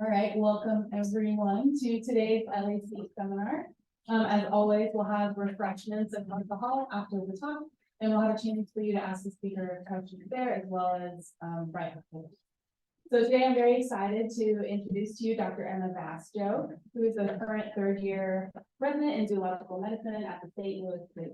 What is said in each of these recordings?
All right, welcome everyone to today's LAC seminar. As always, we'll have refreshments and alcohol after the talk, and we'll have a chance for you to ask the speaker questions there as well as write. So today I'm very excited to introduce to you Dr. Emma Vaasjo, who is a current third-year resident in zoological medicine at the St. Louis Zoo.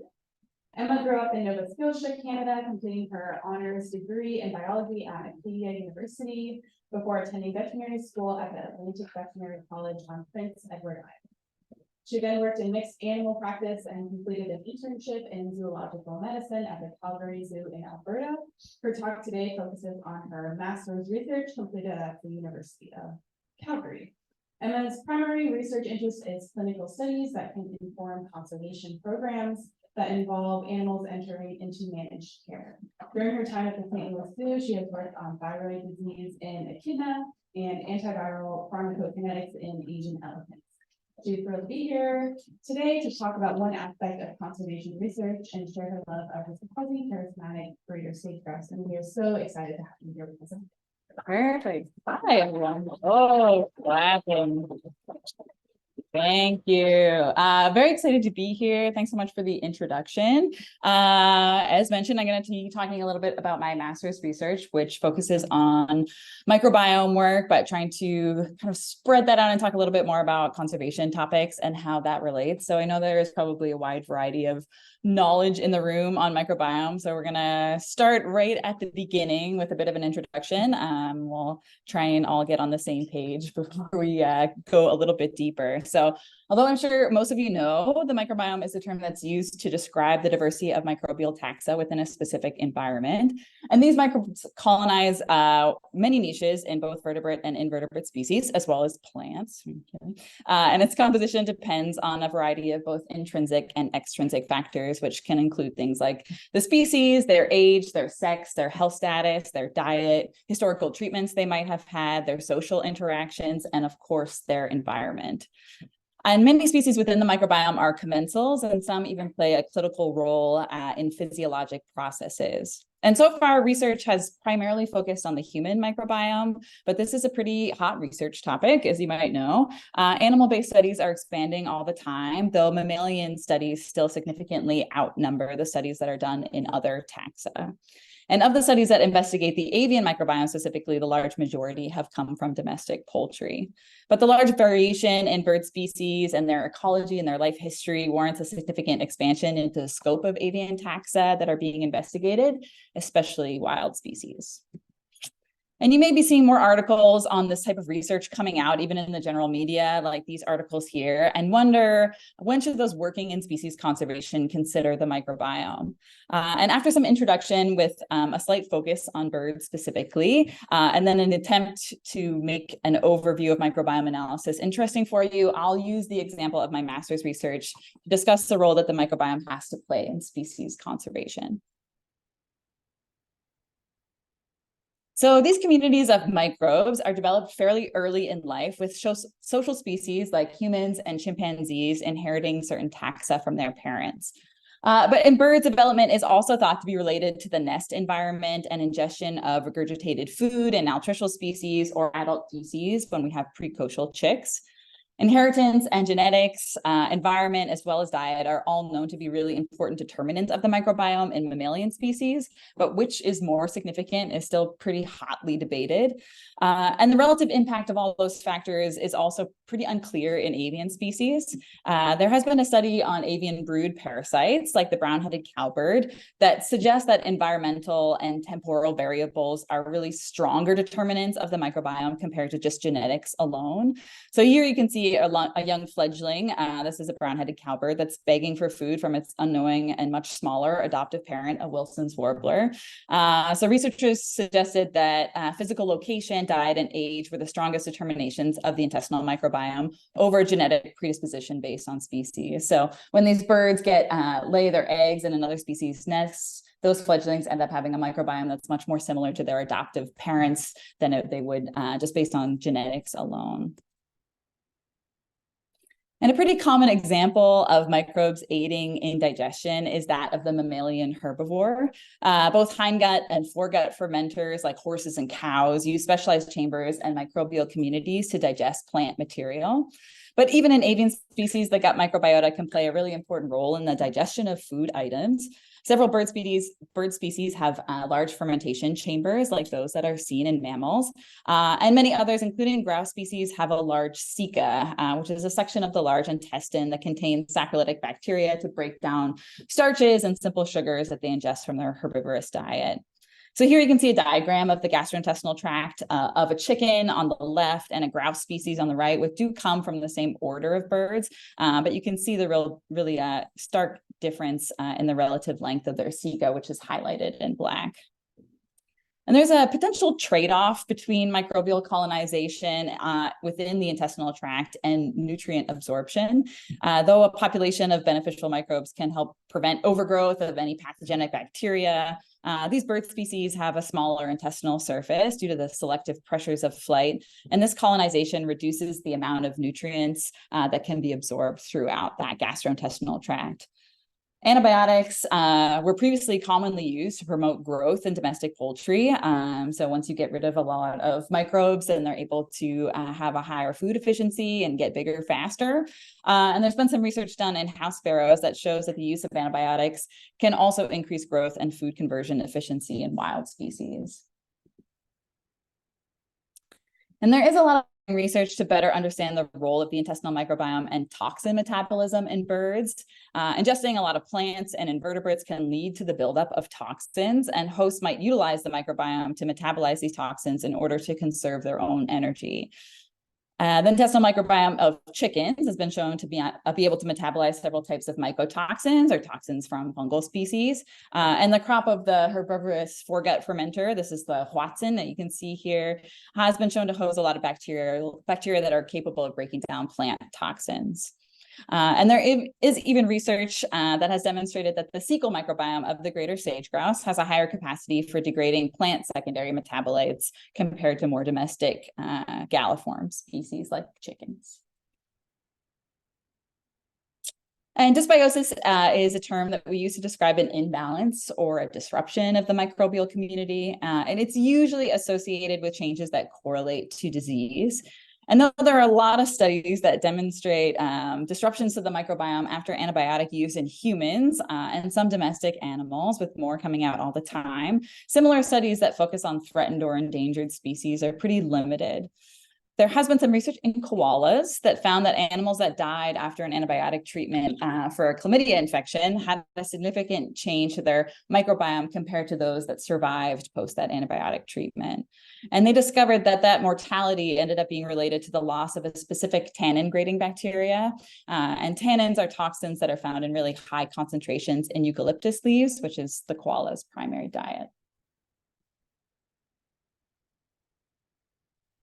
Emma grew up in Nova Scotia, Canada, completing her honors degree in biology at Acadia University before attending veterinary school at the Atlantic Veterinary College on Prince Edward Island. She then worked in mixed animal practice and completed an internship in zoological medicine at the Calgary Zoo in Alberta. Her talk today focuses on her master's research completed at the University of Calgary. Emma's primary research interest is clinical studies that can inform conservation programs that involve animals entering into managed care. During her time at the St. Louis Zoo, she has worked on thyroid disease in echidna and antiviral pharmacokinetics in Asian elephants. She's thrilled to be here today to talk about one aspect of conservation research and share her love of the surprising charismatic breeder sage-grouse. And we are so excited to have you here with us. Perfect. Hi, everyone. Oh, clapping. Thank you. Very excited to be here. Thanks so much for the introduction. As mentioned, I'm going to be talking a little bit about my master's research, which focuses on microbiome work, but trying to kind of spread that out and talk a little bit more about conservation topics and how that relates. So I know there is probably a wide variety of knowledge in the room on microbiome. So we're going to start right at the beginning with a bit of an introduction. We'll try and all get on the same page before we go a little bit deeper. So although I'm sure most of you know, the microbiome is a term that's used to describe the diversity of microbial taxa within a specific environment. And these microbes colonize many niches in both vertebrate and invertebrate species, as well as plants. And its composition depends on a variety of both intrinsic and extrinsic factors, which can include things like the species, their age, their sex, their health status, their diet, historical treatments they might have had, their social interactions, and of course, their environment. And many species within the microbiome are commensals, and some even play a critical role in physiologic processes. And so far, research has primarily focused on the human microbiome, but this is a pretty hot research topic, as you might know. Animal-based studies are expanding all the time, though mammalian studies still significantly outnumber the studies that are done in other taxa. And of the studies that investigate the avian microbiome specifically, the large majority have come from domestic poultry. But the large variation in bird species and their ecology and their life history warrants a significant expansion into the scope of avian taxa that are being investigated, especially wild species. And you may be seeing more articles on this type of research coming out, even in the general media, like these articles here, and wonder, when should those working in species conservation consider the microbiome? And after some introduction with a slight focus on birds specifically, and then an attempt to make an overview of microbiome analysis interesting for you, I'll use the example of my master's research to discuss the role that the microbiome has to play in species conservation. So these communities of microbes are developed fairly early in life, with social species like humans and chimpanzees inheriting certain taxa from their parents. But in birds, development is also thought to be related to the nest environment and ingestion of regurgitated food and altricial species or adult feces when we have precocial chicks. Inheritance and genetics, environment, as well as diet are all known to be really important determinants of the microbiome in mammalian species, but which is more significant is still pretty hotly debated. And the relative impact of all those factors is also pretty unclear in avian species. There has been a study on avian brood parasites, like the brown-headed cowbird, that suggests that environmental and temporal variables are really stronger determinants of the microbiome compared to just genetics alone. So here you can see a young fledgling. This is a brown-headed cowbird that's begging for food from its unknowing and much smaller adoptive parent, a Wilson's warbler. So researchers suggested that physical location, diet, and age were the strongest determinations of the intestinal microbiome over genetic predisposition based on species. So when these birds lay their eggs in another species' nests, those fledglings end up having a microbiome that's much more similar to their adoptive parents than they would just based on genetics alone. And a pretty common example of microbes aiding in digestion is that of the mammalian herbivore. Both hindgut and foregut fermenters, like horses and cows, use specialized chambers and microbial communities to digest plant material. But even in avian species, the gut microbiota can play a really important role in the digestion of food items. Several bird species have large fermentation chambers like those that are seen in mammals. And many others, including grouse species, have a large ceca, which is a section of the large intestine that contains saccharolytic bacteria to break down starches and simple sugars that they ingest from their herbivorous diet. So here you can see a diagram of the gastrointestinal tract of a chicken on the left and a grouse species on the right, which do come from the same order of birds, but you can see the really stark difference in the relative length of their ceca, which is highlighted in black. And there's a potential trade-off between microbial colonization within the intestinal tract and nutrient absorption. Though a population of beneficial microbes can help prevent overgrowth of any pathogenic bacteria, these bird species have a smaller intestinal surface due to the selective pressures of flight, and this colonization reduces the amount of nutrients that can be absorbed throughout that gastrointestinal tract. Antibiotics were previously commonly used to promote growth in domestic poultry. So once you get rid of a lot of microbes, then they're able to have a higher food efficiency and get bigger faster. And there's been some research done in house sparrows that shows that the use of antibiotics can also increase growth and food conversion efficiency in wild species. And there is a lot of research to better understand the role of the intestinal microbiome and toxin metabolism in birds. Ingesting a lot of plants and invertebrates can lead to the buildup of toxins, and hosts might utilize the microbiome to metabolize these toxins in order to conserve their own energy. The intestinal microbiome of chickens has been shown to be able to metabolize several types of mycotoxins or toxins from fungal species. And the crop of the herbivorous foregut fermenter, this is the Watson that you can see here, has been shown to host a lot of bacteria that are capable of breaking down plant toxins. And there is even research that has demonstrated that the cecal microbiome of the greater sage grouse has a higher capacity for degrading plant secondary metabolites compared to more domestic galliform species like chickens. And dysbiosis is a term that we use to describe an imbalance or a disruption of the microbial community. And it's usually associated with changes that correlate to disease. And though there are a lot of studies that demonstrate disruptions to the microbiome after antibiotic use in humans and some domestic animals, with more coming out all the time, similar studies that focus on threatened or endangered species are pretty limited. There has been some research in koalas that found that animals that died after an antibiotic treatment for a chlamydia infection had a significant change to their microbiome compared to those that survived post that antibiotic treatment. And they discovered that that mortality ended up being related to the loss of a specific tannin-grading bacteria. And tannins are toxins that are found in really high concentrations in eucalyptus leaves, which is the koala's primary diet.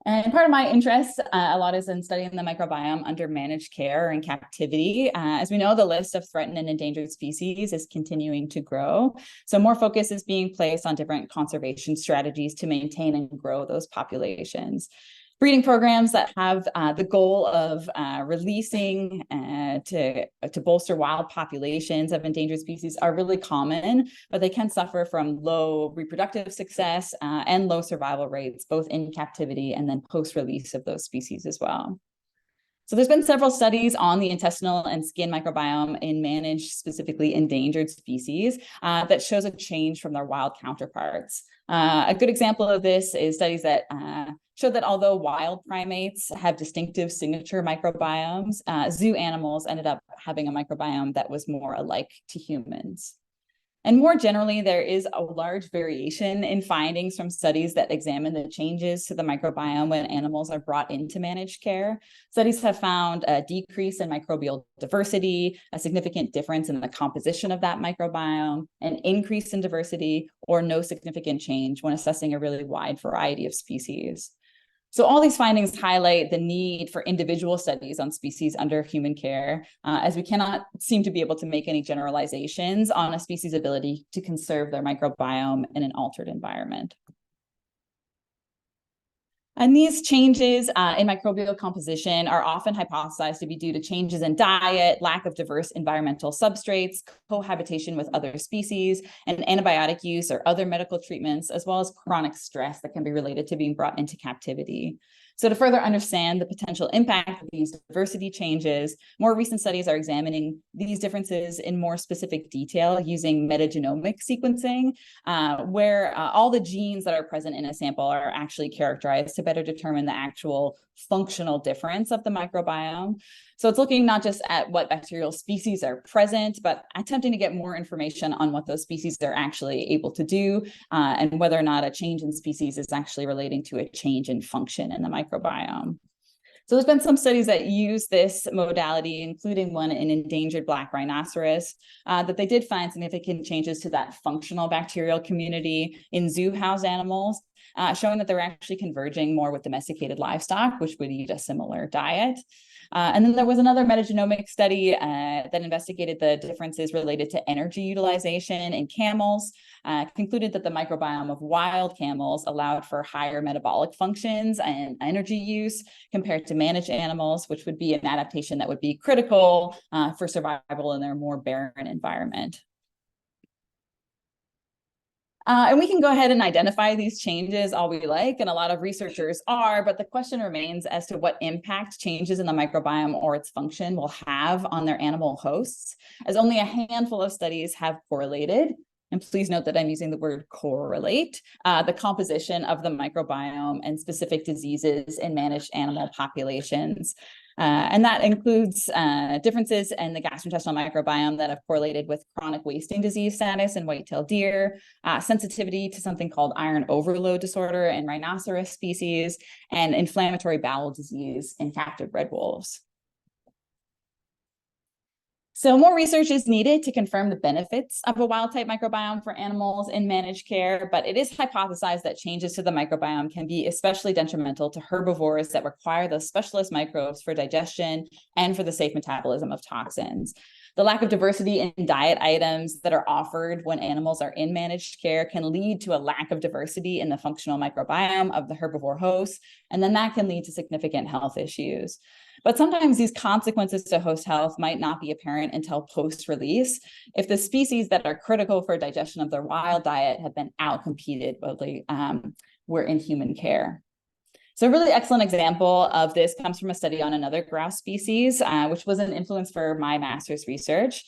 And part of my interest a lot is in studying the microbiome under managed care or in captivity. As we know, the list of threatened and endangered species is continuing to grow. So more focus is being placed on different conservation strategies to maintain and grow those populations. Breeding programs that have the goal of releasing to bolster wild populations of endangered species are really common, but they can suffer from low reproductive success and low survival rates, both in captivity and then post-release of those species as well. So there's been several studies on the intestinal and skin microbiome in managed, specifically endangered species that shows a change from their wild counterparts. A good example of this is studies that show that although wild primates have distinctive signature microbiomes, zoo animals ended up having a microbiome that was more alike to humans. And more generally, there is a large variation in findings from studies that examine the changes to the microbiome when animals are brought into managed care. Studies have found a decrease in microbial diversity, a significant difference in the composition of that microbiome, an increase in diversity, or no significant change when assessing a really wide variety of species. So all these findings highlight the need for individual studies on species under human care, as we cannot seem to be able to make any generalizations on a species' ability to conserve their microbiome in an altered environment. And these changes in microbial composition are often hypothesized to be due to changes in diet, lack of diverse environmental substrates, cohabitation with other species, and antibiotic use or other medical treatments, as well as chronic stress that can be related to being brought into captivity. So to further understand the potential impact of these diversity changes, more recent studies are examining these differences in more specific detail using metagenomic sequencing, where all the genes that are present in a sample are actually characterized to better determine the actual functional difference of the microbiome. So it's looking not just at what bacterial species are present, but attempting to get more information on what those species are actually able to do, and whether or not a change in species is actually relating to a change in function in the microbiome. So there's been some studies that use this modality, including one in endangered black rhinoceros, that they did find significant changes to that functional bacterial community in zoo house animals, showing that they're actually converging more with domesticated livestock, which would eat a similar diet. And then there was another metagenomic study that investigated the differences related to energy utilization in camels, concluded that the microbiome of wild camels allowed for higher metabolic functions and energy use compared to managed animals, which would be an adaptation that would be critical for survival in their more barren environment. And we can go ahead and identify these changes all we like, and a lot of researchers are, but the question remains as to what impact changes in the microbiome or its function will have on their animal hosts, as only a handful of studies have correlated. And please note that I'm using the word correlate, the composition of the microbiome and specific diseases in managed animal populations. And that includes differences in the gastrointestinal microbiome that have correlated with chronic wasting disease status in white-tailed deer, sensitivity to something called iron overload disorder in rhinoceros species, and inflammatory bowel disease in captive red wolves. So more research is needed to confirm the benefits of a wild-type microbiome for animals in managed care, but it is hypothesized that changes to the microbiome can be especially detrimental to herbivores that require those specialist microbes for digestion and for the safe metabolism of toxins. The lack of diversity in diet items that are offered when animals are in managed care can lead to a lack of diversity in the functional microbiome of the herbivore host, and then that can lead to significant health issues. But sometimes these consequences to host health might not be apparent until post-release if the species that are critical for digestion of their wild diet have been outcompeted while they were in human care. So a really excellent example of this comes from a study on another grouse species, which was an influence for my master's research.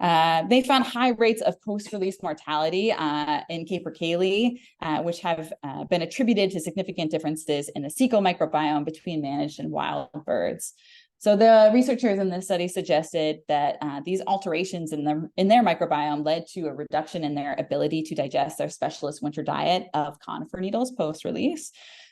They found high rates of post-release mortality in capercaillie, which have been attributed to significant differences in the cecal microbiome between managed and wild birds. So the researchers in this study suggested that these alterations in their microbiome led to a reduction in their ability to digest their specialist winter diet of conifer needles post-release.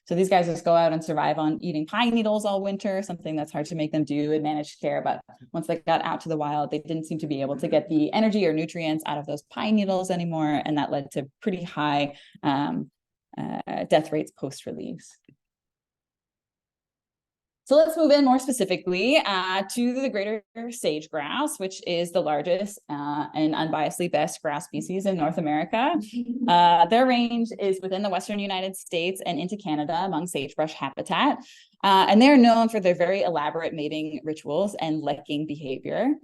So these guys just go out and survive on eating pine needles all winter, something that's hard to make them do in managed care. But once they got out to the wild, they didn't seem to be able to get the energy or nutrients out of those pine needles anymore. And that led to pretty high death rates post-release. So let's move in more specifically to the greater sage grouse, which is the largest and unbiasedly best grouse species in North America. Their range is within the Western United States and into Canada among sagebrush habitat. And they're known for their very elaborate mating rituals and licking behavior.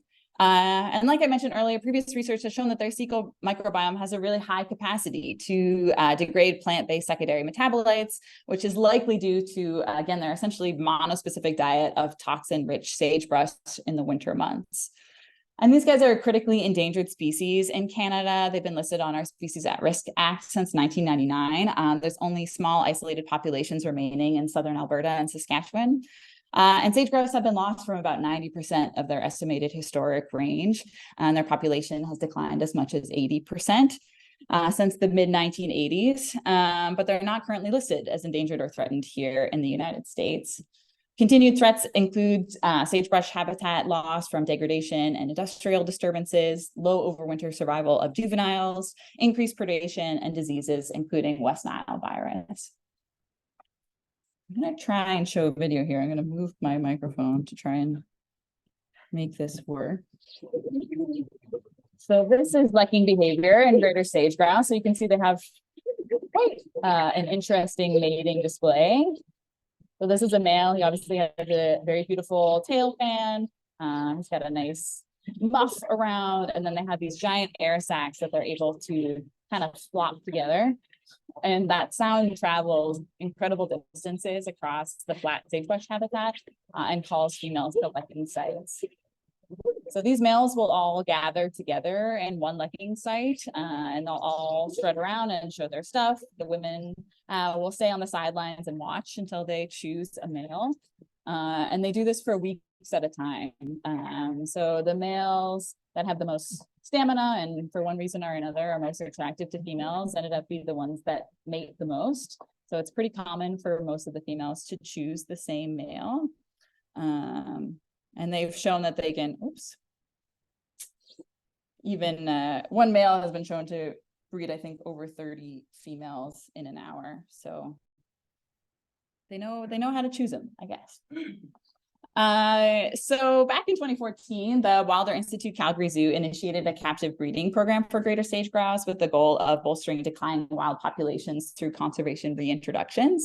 And like I mentioned earlier, previous research has shown that their cecal microbiome has a really high capacity to degrade plant-based secondary metabolites, which is likely due to, again, their essentially monospecific diet of toxin-rich sagebrush in the winter months. And these guys are a critically endangered species in Canada. They've been listed on our Species at Risk Act since 1999. There's only small isolated populations remaining in southern Alberta and Saskatchewan. And sage grouse have been lost from about 90% of their estimated historic range, and their population has declined as much as 80% since the mid-1980s, but they're not currently listed as endangered or threatened here in the United States. Continued threats include sagebrush habitat loss from degradation and industrial disturbances, low overwinter survival of juveniles, increased predation, and diseases, including West Nile virus. I'm going to try and show a video here. I'm going to move my microphone to try and make this work. So this is licking behavior in greater sage grouse. So you can see they have quite an interesting mating display. So this is a male. He obviously has a very beautiful tail fan. He's got a nice muff around, and then they have these giant air sacs that they're able to kind of flop together. And that sound travels incredible distances across the flat sagebrush habitat and calls females to lecking sites. So these males will all gather together in one lecking site and they'll all spread around and show their stuff. The women will stay on the sidelines and watch until they choose a male. And they do this for weeks at a time. So the males that have the most stamina and for one reason or another are most attractive to females ended up being the ones that mate the most. So it's pretty common for most of the females to choose the same male. And they've shown that they can, even one male has been shown to breed, I think, over 30 females in an hour. So they know how to choose them, I guess. So back in 2014, the Wilder Institute Calgary Zoo initiated a captive breeding program for greater sage grouse with the goal of bolstering declining wild populations through conservation reintroductions.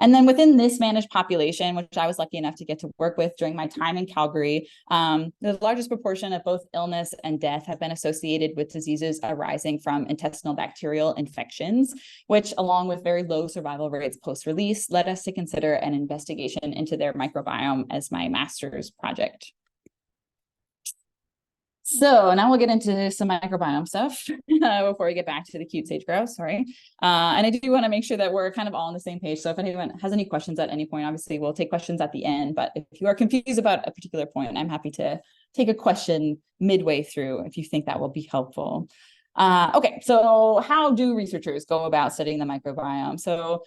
And then within this managed population, which I was lucky enough to get to work with during my time in Calgary, the largest proportion of both illness and death have been associated with diseases arising from intestinal bacterial infections, which along with very low survival rates post-release, led us to consider an investigation into their microbiome as my master's project. So now we'll get into some microbiome stuff before we get back to the cute sage grouse, sorry. And I do want to make sure that we're kind of all on the same page. So if anyone has any questions at any point, obviously we'll take questions at the end. But if you are confused about a particular point, I'm happy to take a question midway through if you think that will be helpful. Okay, so how do researchers go about studying the microbiome? So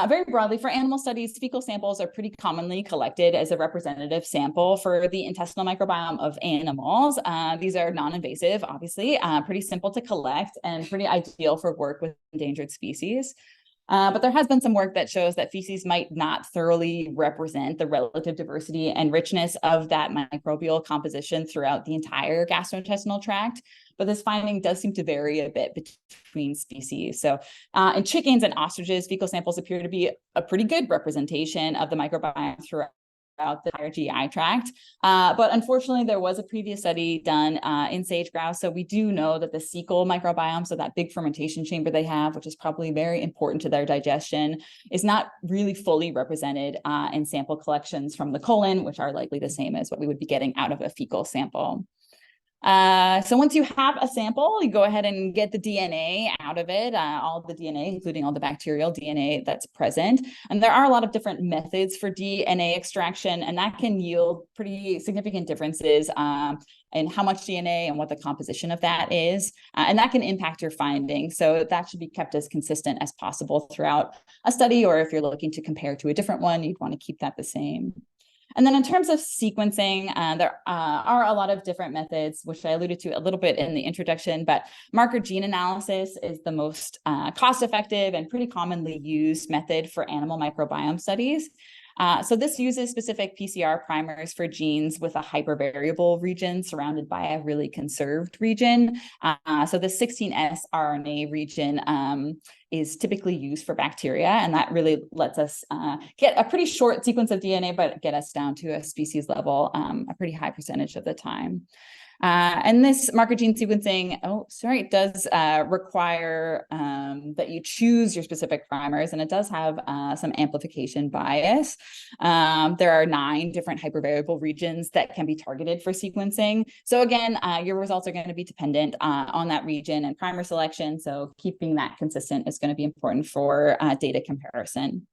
very broadly, for animal studies, fecal samples are pretty commonly collected as a representative sample for the intestinal microbiome of animals. These are non-invasive, obviously, pretty simple to collect and pretty ideal for work with endangered species. But there has been some work that shows that feces might not thoroughly represent the relative diversity and richness of that microbial composition throughout the entire gastrointestinal tract. But this finding does seem to vary a bit between species. So in chickens and ostriches, fecal samples appear to be a pretty good representation of the microbiome throughout the entire GI tract. But unfortunately, there was a previous study done in sage grouse. So we do know that the cecal microbiome, so that big fermentation chamber they have, which is probably very important to their digestion, is not really fully represented in sample collections from the colon, which are likely the same as what we would be getting out of a fecal sample. So once you have a sample, you go ahead and get the DNA out of it, all the DNA, including all the bacterial DNA that's present. And there are a lot of different methods for DNA extraction, and that can yield pretty significant differences in how much DNA and what the composition of that is. And that can impact your findings. So that should be kept as consistent as possible throughout a study, or if you're looking to compare to a different one, you'd want to keep that the same. And then in terms of sequencing, there are a lot of different methods, which I alluded to a little bit in the introduction, but marker gene analysis is the most cost-effective and pretty commonly used method for animal microbiome studies. So this uses specific PCR primers for genes with a hypervariable region surrounded by a really conserved region. So the 16S RNA region is typically used for bacteria, and that really lets us get a pretty short sequence of DNA, but get us down to a species level a pretty high percentage of the time. And this marker gene sequencing, does require that you choose your specific primers, and it does have some amplification bias. There are 9 different hypervariable regions that can be targeted for sequencing. So again, your results are going to be dependent on that region and primer selection. So keeping that consistent is going to be important for data comparison.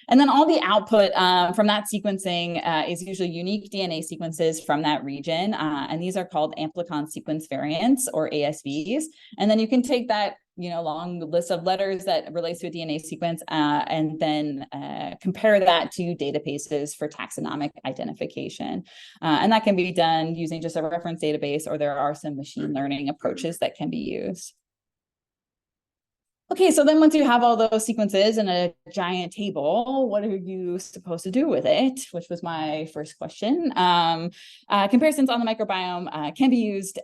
And then all the output from that sequencing is usually unique DNA sequences from that region. And these are called amplicon sequence variants, or ASVs. And then you can take that long list of letters that relates to a DNA sequence and then compare that to databases for taxonomic identification. And that can be done using just a reference database, or there are some machine learning approaches that can be used. Okay, so then once you have all those sequences in a giant table, what are you supposed to do with it? Which was my first question. Comparisons on the microbiome can be used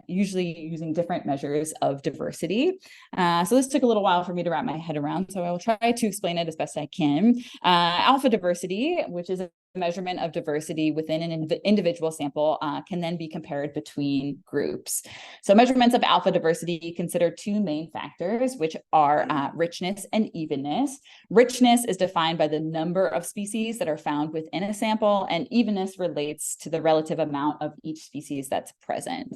usually using different measures of diversity. So this took a little while for me to wrap my head around, so I will try to explain it as best I can. Alpha diversity, which is a measurement of diversity within an individual sample, can then be compared between groups. So measurements of alpha diversity consider two main factors, which are richness and evenness. Richness is defined by the number of species that are found within a sample, and evenness relates to the relative amount of each species that's present.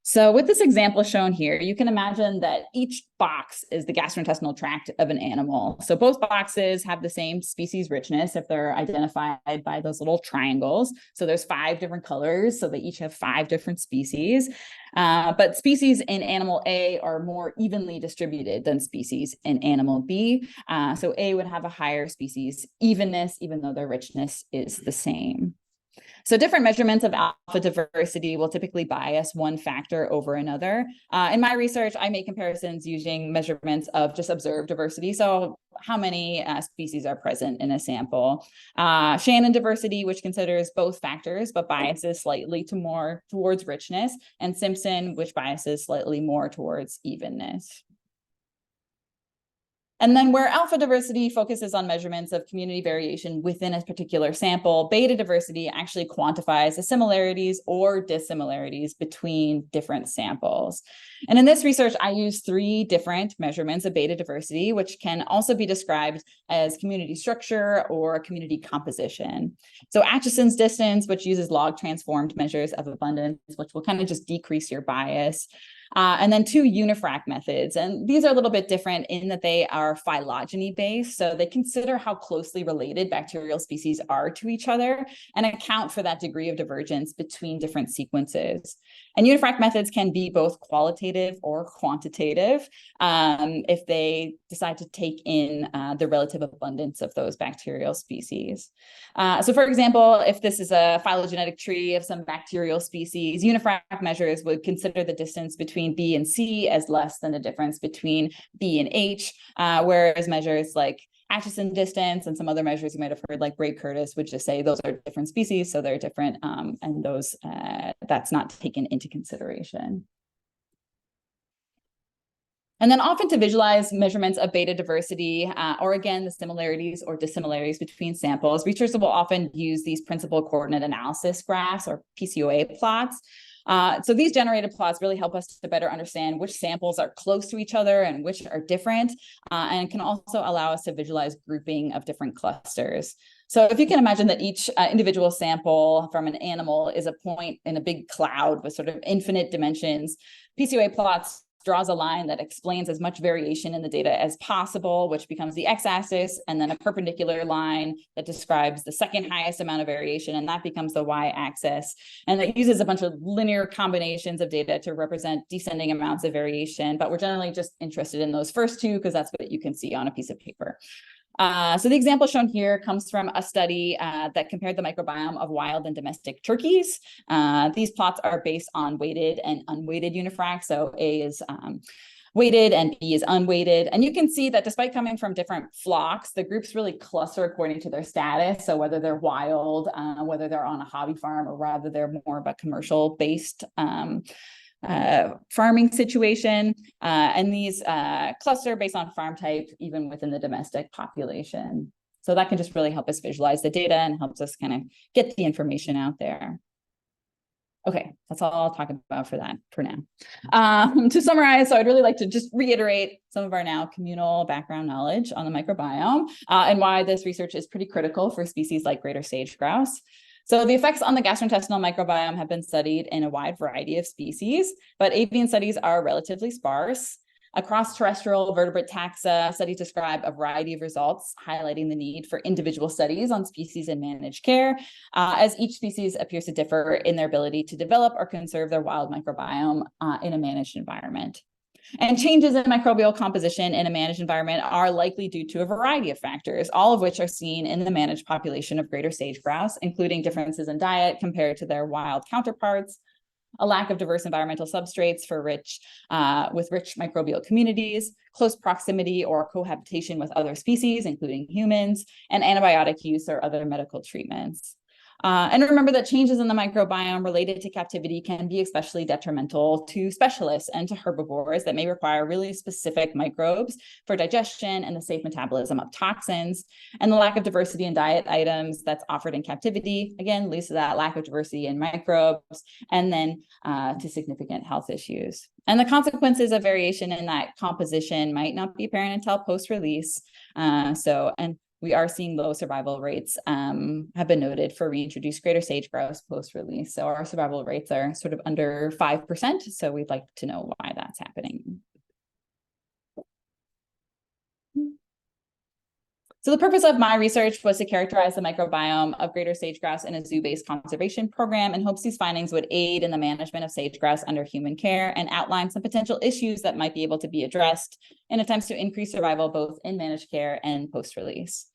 So with this example shown here, you can imagine that each box is the gastrointestinal tract of an animal. So both boxes have the same species richness if they're identified by those little triangles. So there's 5 different colors, so they each have 5 different species. But species in animal A are more evenly distributed than species in animal B. So A would have a higher species evenness, even though their richness is the same. So different measurements of alpha diversity will typically bias one factor over another. In my research, I make comparisons using measurements of just observed diversity. So how many species are present in a sample. Shannon diversity, which considers both factors, but biases slightly towards richness, and Simpson, which biases slightly more towards evenness. And then where alpha diversity focuses on measurements of community variation within a particular sample, beta diversity actually quantifies the similarities or dissimilarities between different samples. And in this research, I used 3 different measurements of beta diversity, which can also be described as community structure or community composition. So Atchison's distance, which uses log transformed measures of abundance, which will kind of just decrease your bias. And then 2 unifrac methods. And these are a little bit different in that they are phylogeny based. So they consider how closely related bacterial species are to each other and account for that degree of divergence between different sequences. And unifrac methods can be both qualitative or quantitative if they decide to take in the relative abundance of those bacterial species. So for example, if this is a phylogenetic tree of some bacterial species, unifrac measures would consider the distance between B and C as less than the difference between B and H, whereas measures like Atchison distance and some other measures you might have heard like Bray-Curtis would just say those are different species, so they're different, and those that's not taken into consideration. And then often to visualize measurements of beta diversity, or again, the similarities or dissimilarities between samples, researchers will often use these principal coordinate analysis graphs or PCOA plots. So these generated plots really help us to better understand which samples are close to each other and which are different, and can also allow us to visualize grouping of different clusters. So if you can imagine that each individual sample from an animal is a point in a big cloud with sort of infinite dimensions, PCOA plots draws a line that explains as much variation in the data as possible, which becomes the x-axis, and then a perpendicular line that describes the second highest amount of variation, and that becomes the y-axis. And it uses a bunch of linear combinations of data to represent descending amounts of variation, but we're generally just interested in those first 2 because that's what you can see on a piece of paper. So the example shown here comes from a study that compared the microbiome of wild and domestic turkeys. These plots are based on weighted and unweighted unifrac. So A is weighted and B is unweighted. And you can see that despite coming from different flocks, the groups really cluster according to their status. So whether they're wild, whether they're on a hobby farm, or rather they're more of a commercial based farming situation, and these cluster based on farm type, even within the domestic population. So that can just really help us visualize the data and helps us kind of get the information out there. Okay, that's all I'll talk about for that for now. To summarize, so I'd really like to just reiterate some of our now communal background knowledge on the microbiome and why this research is pretty critical for species like greater sage grouse. So the effects on the gastrointestinal microbiome have been studied in a wide variety of species, but avian studies are relatively sparse. Across terrestrial vertebrate taxa, studies describe a variety of results, highlighting the need for individual studies on species in managed care, as each species appears to differ in their ability to develop or conserve their wild microbiome in a managed environment. And changes in microbial composition in a managed environment are likely due to a variety of factors, all of which are seen in the managed population of greater sage grouse, including differences in diet compared to their wild counterparts, a lack of diverse environmental substrates for with rich microbial communities, close proximity or cohabitation with other species, including humans, and antibiotic use or other medical treatments. And remember that changes in the microbiome related to captivity can be especially detrimental to specialists and to herbivores that may require really specific microbes for digestion and the safe metabolism of toxins. And the lack of diversity in diet items that's offered in captivity, again, leads to that lack of diversity in microbes, and then to significant health issues. And the consequences of variation in that composition might not be apparent until post-release. We are seeing low survival rates have been noted for reintroduced greater sage grouse post-release. So our survival rates are sort of under 5%. So we'd like to know why that's happening. So the purpose of my research was to characterize the microbiome of greater sage grouse in a zoo-based conservation program, and hopes these findings would aid in the management of sage grouse under human care and outline some potential issues that might be able to be addressed in attempts to increase survival both in managed care and post-release.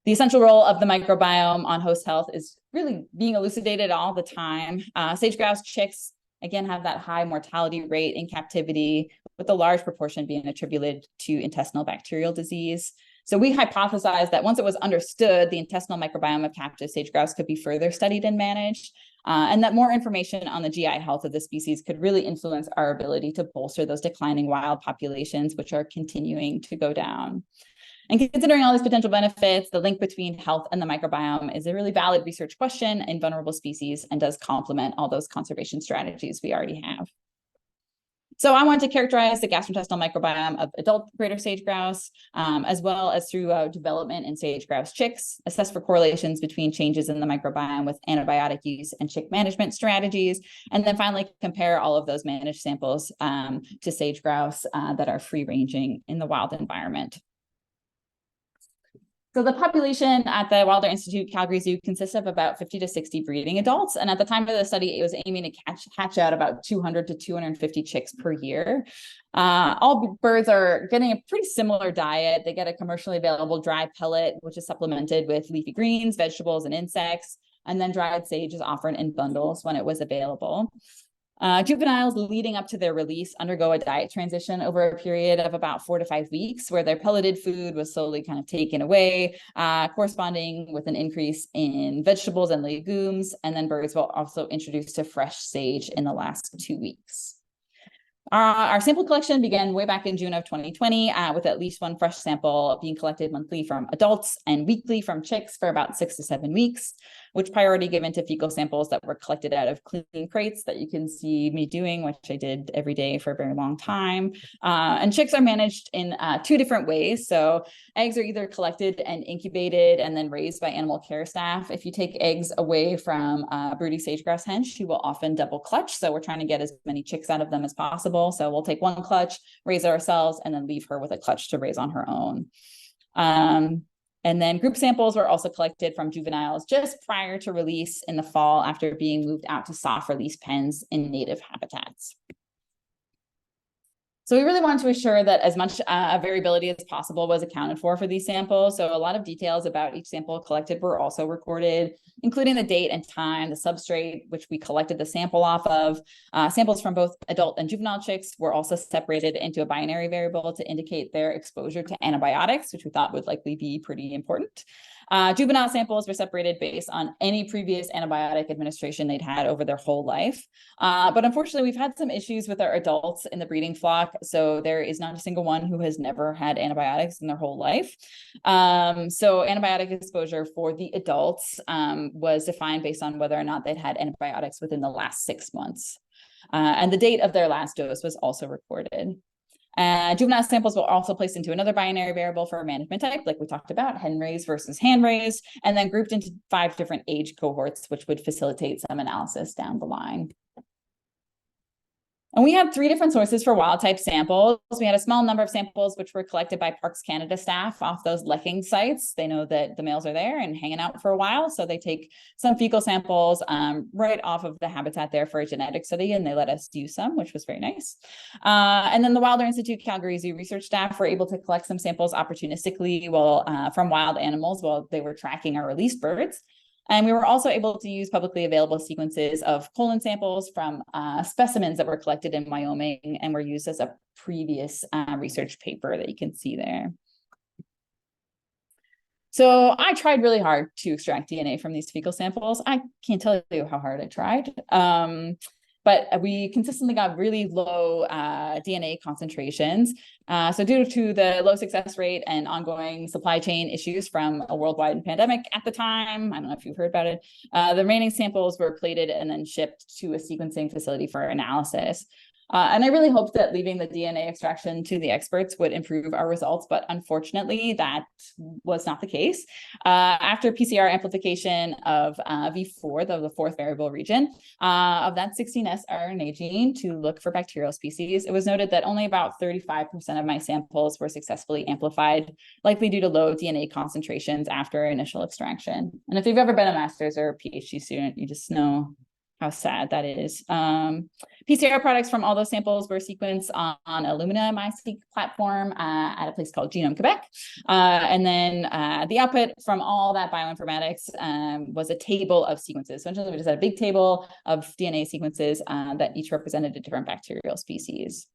The essential role of the microbiome on host health is really being elucidated all the time. Sage grouse chicks, again, have that high mortality rate in captivity, with a large proportion being attributed to intestinal bacterial disease. So we hypothesized that once it was understood, the intestinal microbiome of captive sage grouse could be further studied and managed, and that more information on the GI health of the species could really influence our ability to bolster those declining wild populations, which are continuing to go down. And considering all these potential benefits, the link between health and the microbiome is a really valid research question in vulnerable species and does complement all those conservation strategies we already have. So I wanted to characterize the gastrointestinal microbiome of adult greater sage grouse, as well as through development in sage grouse chicks, assess for correlations between changes in the microbiome with antibiotic use and chick management strategies, and then finally compare all of those managed samples to sage grouse that are free-ranging in the wild environment. So the population at the Wilder Institute Calgary Zoo consists of about 50 to 60 breeding adults. And at the time of the study, it was aiming to hatch out about 200 to 250 chicks per year. All birds are getting a pretty similar diet. They get a commercially available dry pellet, which is supplemented with leafy greens, vegetables, and insects. And then dried sage is offered in bundles when it was available. Juveniles leading up to their release undergo a diet transition over a period of about 4 to 5 weeks, where their pelleted food was slowly kind of taken away, corresponding with an increase in vegetables and legumes. And then birds will also introduce to fresh sage in the last 2 weeks. Our sample collection began way back in June of 2020, with at least one fresh sample being collected monthly from adults and weekly from chicks for about 6 to 7 weeks, with priority given to fecal samples that were collected out of clean crates that you can see me doing, which I did every day for a very long time. And chicks are managed in 2 different ways. So eggs are either collected and incubated and then raised by animal care staff. If you take eggs away from broody sage grouse hen, she will often double clutch. So we're trying to get as many chicks out of them as possible. So we'll take one clutch, raise it ourselves, and then leave her with a clutch to raise on her own. And then group samples were also collected from juveniles just prior to release in the fall after being moved out to soft release pens in native habitats. So we really wanted to ensure that as much variability as possible was accounted for these samples. So a lot of details about each sample collected were also recorded, including the date and time, the substrate which we collected the sample off of. Samples from both adult and juvenile chicks were also separated into a binary variable to indicate their exposure to antibiotics, which we thought would likely be pretty important. Juvenile samples were separated based on any previous antibiotic administration they'd had over their whole life. But unfortunately, we've had some issues with our adults in the breeding flock. So there is not a single one who has never had antibiotics in their whole life. So antibiotic exposure for the adults was defined based on whether or not they'd had antibiotics within the last 6 months. And the date of their last dose was also recorded. Juvenile samples were also placed into another binary variable for management type, like we talked about, hen raised versus hand raised, and then grouped into 5 different age cohorts, which would facilitate some analysis down the line. And we had 3 different sources for wild type samples. We had a small number of samples which were collected by Parks Canada staff off those lecking sites. They know that the males are there and hanging out for a while, so they take some fecal samples right off of the habitat there for a genetic study, and they let us use some, which was very nice. And then the Wilder Institute Calgary Zoo research staff were able to collect some samples opportunistically from wild animals while they were tracking our released birds. And we were also able to use publicly available sequences of colon samples from specimens that were collected in Wyoming and were used as a previous research paper that you can see there. So I tried really hard to extract DNA from these fecal samples. I can't tell you how hard I tried. But we consistently got really low DNA concentrations. So due to the low success rate and ongoing supply chain issues from a worldwide pandemic at the time, I don't know if you've heard about it, the remaining samples were plated and then shipped to a sequencing facility for analysis. And I really hoped that leaving the DNA extraction to the experts would improve our results, but unfortunately that was not the case. After PCR amplification of V4, the fourth variable region, of that 16S RNA gene to look for bacterial species, it was noted that only about 35% of my samples were successfully amplified, likely due to low DNA concentrations after initial extraction. And if you've ever been a master's or a PhD student, you just know how sad that is. PCR products from all those samples were sequenced on Illumina MiSeq platform at a place called Genome Quebec. And then the output from all that bioinformatics was a table of sequences. So essentially we just had a big table of DNA sequences that each represented a different bacterial species.